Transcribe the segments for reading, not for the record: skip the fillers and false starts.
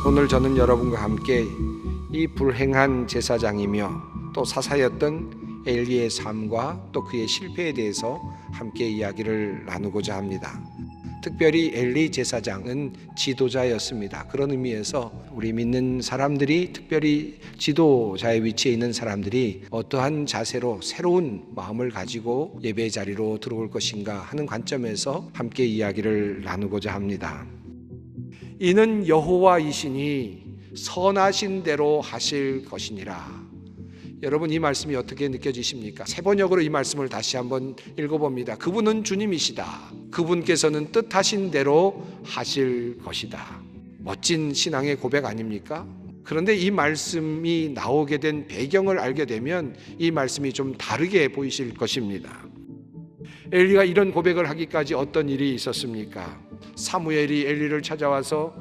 오늘 저는 여러분과 함께 이 불행한 제사장이며 또 사사였던 엘리의 삶과 또 그의 실패에 대해서 함께 이야기를 나누고자 합니다. 특별히 엘리 제사장은 지도자였습니다. 그런 의미에서 우리 믿는 사람들이, 특별히 지도자의 위치에 있는 사람들이 어떠한 자세로 새로운 마음을 가지고 예배의 자리로 들어올 것인가 하는 관점에서 함께 이야기를 나누고자 합니다. 이는 여호와이시니 선하신 대로 하실 것이니라. 여러분, 이 말씀이 어떻게 느껴지십니까? 세 번역으로 이 말씀을 다시 한번 읽어봅니다. 그분은 주님이시다. 그분께서는 뜻하신 대로 하실 것이다. 멋진 신앙의 고백 아닙니까? 그런데 이 말씀이 나오게 된 배경을 알게 되면 이 말씀이 좀 다르게 보이실 것입니다. 엘리가 이런 고백을 하기까지 어떤 일이 있었습니까? 사무엘이 엘리를 찾아와서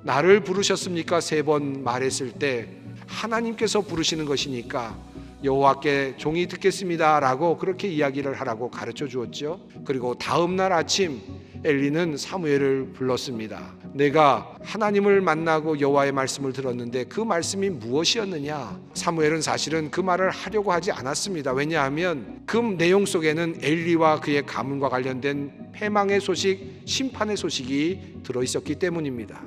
나를 부르셨습니까? 3번 말했을 때 하나님께서 부르시는 것이니까 여호와께 종이 듣겠습니다 라고 그렇게 이야기를 하라고 가르쳐 주었죠. 그리고 다음 날 아침 엘리는 사무엘을 불렀습니다. 내가 하나님을 만나고 여호와의 말씀을 들었는데 그 말씀이 무엇이었느냐? 사무엘은 사실은 그 말을 하려고 하지 않았습니다. 왜냐하면 그 내용 속에는 엘리와 그의 가문과 관련된 패망의 소식, 심판의 소식이 들어있었기 때문입니다.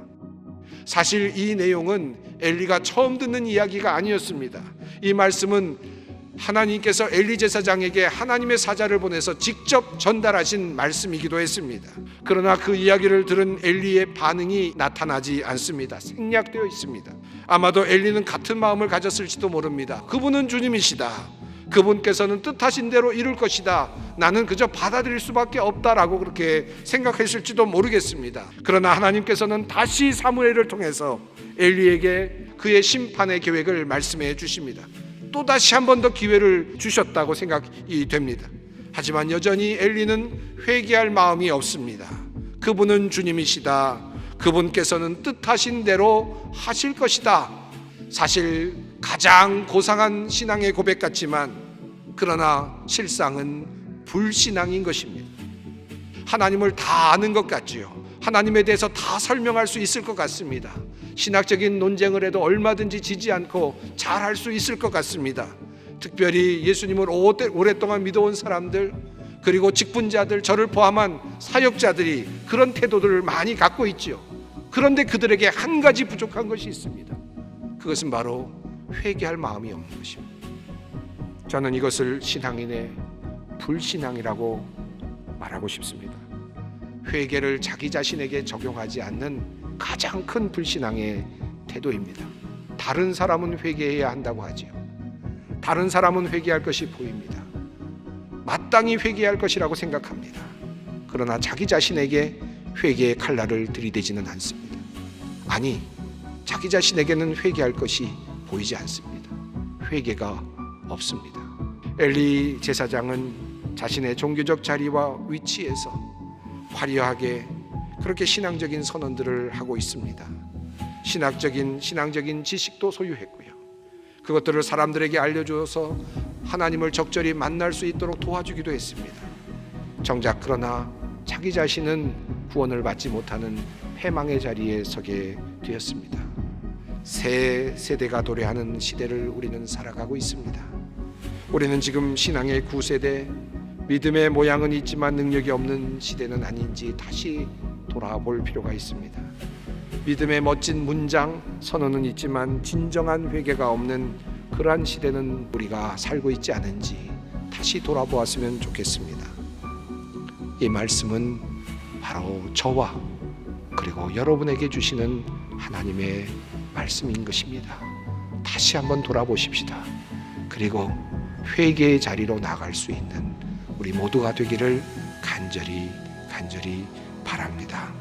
사실 이 내용은 엘리가 처음 듣는 이야기가 아니었습니다. 이 말씀은 하나님께서 엘리 제사장에게 하나님의 사자를 보내서 직접 전달하신 말씀이기도 했습니다. 그러나 그 이야기를 들은 엘리의 반응이 나타나지 않습니다. 생략되어 있습니다. 아마도 엘리는 같은 마음을 가졌을지도 모릅니다. 그분은 주님이시다. 그분께서는 뜻하신 대로 이룰 것이다. 나는 그저 받아들일 수밖에 없다라고 그렇게 생각했을지도 모르겠습니다. 그러나 하나님께서는 다시 사무엘을 통해서 엘리에게 그의 심판의 계획을 말씀해 주십니다. 또 다시 한 번 더 기회를 주셨다고 생각이 됩니다. 하지만 여전히 엘리는 회개할 마음이 없습니다. 그분은 주님이시다. 그분께서는 뜻하신 대로 하실 것이다. 사실 가장 고상한 신앙의 고백 같지만 그러나 실상은 불신앙인 것입니다. 하나님을 다 아는 것 같지요. 하나님에 대해서 다 설명할 수 있을 것 같습니다. 신학적인 논쟁을 해도 얼마든지 지지 않고 잘 할 수 있을 것 같습니다. 특별히 예수님을 오랫동안 믿어온 사람들, 그리고 직분자들, 저를 포함한 사역자들이 그런 태도들을 많이 갖고 있죠. 그런데 그들에게 한 가지 부족한 것이 있습니다. 그것은 바로 회개할 마음이 없는 것입니다. 저는 이것을 신앙인의 불신앙이라고 말하고 싶습니다. 회개를 자기 자신에게 적용하지 않는 가장 큰 불신앙의 태도입니다. 다른 사람은 회개해야 한다고 하지요. 다른 사람은 회개할 것이 보입니다. 마땅히 회개할 것이라고 생각합니다. 그러나 자기 자신에게 회개의 칼날을 들이대지는 않습니다. 아니, 자기 자신에게는 회개할 것이 보이지 않습니다. 회개가 없습니다. 엘리 제사장은 자신의 종교적 자리와 위치에서 화려하게 그렇게 신앙적인 선언들을 하고 있습니다. 신앙적인 지식도 소유했고요. 그것들을 사람들에게 알려주어서 하나님을 적절히 만날 수 있도록 도와주기도 했습니다. 정작 그러나 자기 자신은 구원을 받지 못하는 패망의 자리에 서게 되었습니다. 새 세대가 도래하는 시대를 우리는 살아가고 있습니다. 우리는 지금 신앙의 구세대, 믿음의 모양은 있지만 능력이 없는 시대는 아닌지 다시 돌아볼 필요가 있습니다. 믿음의 멋진 문장, 선언은 있지만 진정한 회개가 없는 그러한 시대는 우리가 살고 있지 않은지 다시 돌아보았으면 좋겠습니다. 이 말씀은 바로 저와 그리고 여러분에게 주시는 하나님의 말씀인 것입니다. 다시 한번 돌아보십시다. 그리고 회개의 자리로 나갈 수 있는 우리 모두가 되기를 간절히 바랍니다.